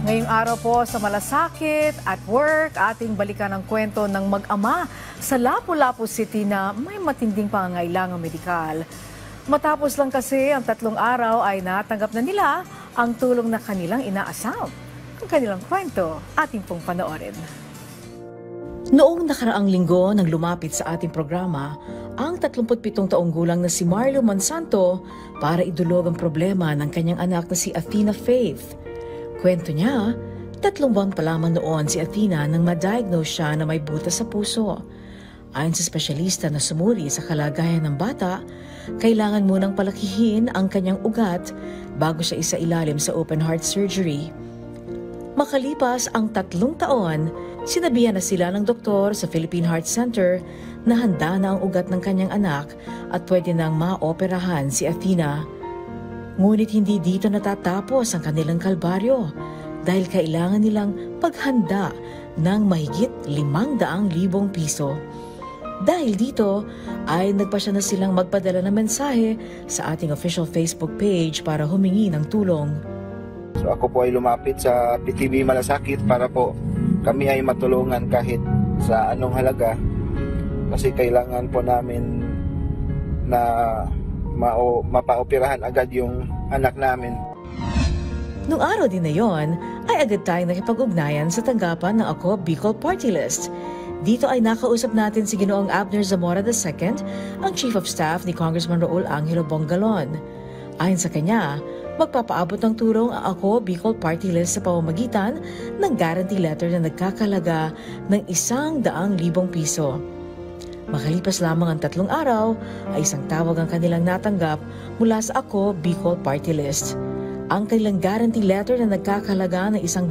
Ngayong araw po sa Malasakit at Work, ating balikan ang kwento ng mag-ama sa Lapu-Lapu City na may matinding pangangailangang medikal. Matapos lang kasi ang 3 araw ay natanggap na nila ang tulong na kanilang inaasam. Ang kanilang kwento, ating pong panoorin. Noong nakaraang linggo nang lumapit sa ating programa, ang 37 taong gulang na si Marlo Monsanto para idulog ang problema ng kanyang anak na si Athena Faith. Kwento niya, 3 buwan pa lamang noon si Athena nang ma-diagnose siya na may butas sa puso. Ayon sa espesyalista na sumuri sa kalagayan ng bata, kailangan munang palakihin ang kanyang ugat bago siya isailalim sa open heart surgery. Makalipas ang 3 taon, sinabihan na sila ng doktor sa Philippine Heart Center na handa na ang ugat ng kanyang anak at pwede nang maoperahan si Athena. Ngunit hindi dito natatapos ang kanilang kalbaryo dahil kailangan nilang paghanda ng mahigit 500,000 piso. Dahil dito ay nagpasya na silang magpadala ng mensahe sa ating official Facebook page para humingi ng tulong. So ako po ay lumapit sa PTV Malasakit para po kami ay matulungan kahit sa anong halaga kasi kailangan po namin na mapaoperahan agad yung anak namin. Noong araw din na yon, ay agad tayong nakipag-ugnayan sa tanggapan ng Ako Bicol Party List. Dito ay nakausap natin si Ginoong Abner Zamora II, ang Chief of Staff ni Congressman Raul Angelo Bongalon. Ayon sa kanya, magpapaabot ng tulong ang Ako Bicol Party List sa pamamagitan ng guarantee letter na nagkakalaga ng 100,000 piso. Makalipas lamang ang 3 araw, ay isang tawag ang kanilang natanggap mula sa Ako Bicol Party List. Ang kanilang guarantee letter na nagkakalaga ng 100,000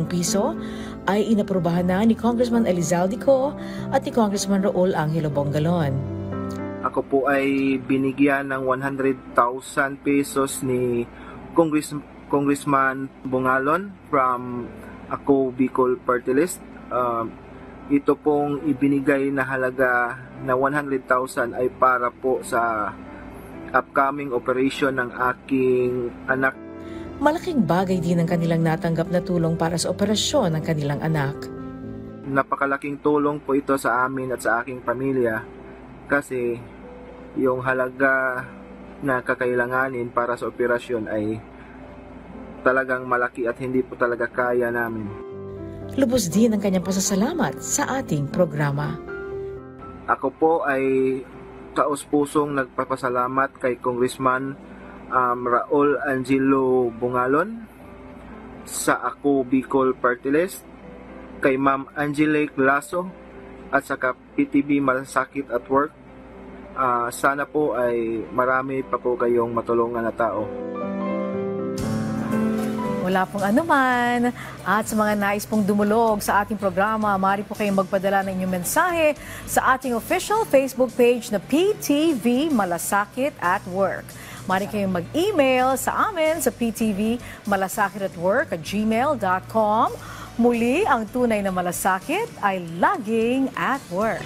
piso ay inaprubahan na ni Congressman Elizalde Co at ni Congressman Raul Angelo Bongalon. Ako po ay binigyan ng 100,000 pesos ni Congressman Bongalon from Ako Bicol Party List. Ito pong ibinigay na halaga na 100,000 ay para po sa upcoming operation ng aking anak. Malaking bagay din ang kanilang natanggap na tulong para sa operasyon ng kanilang anak. Napakalaking tulong po ito sa amin at sa aking pamilya kasi yung halaga na kakailanganin para sa operasyon ay talagang malaki at hindi po talaga kaya namin. Lubos din ang kanyang pasasalamat sa ating programa. Ako po ay taos-pusong nagpapasalamat kay Congressman Raul Angelo Bongalon sa Ako Bicol Party List, kay Ma'am Angelique Lasso at sa PTV Malasakit at Work. Sana po ay marami pa po kayong matulungan na tao. Wala pong anuman. At sa mga nais pong dumulog sa ating programa, maaari po kayong magpadala ng inyong mensahe sa ating official Facebook page na PTV Malasakit at Work. Maaari kayong mag-email sa amin sa ptvmalasakit@work@gmail.com. Muli, ang tunay na malasakit ay laging at work.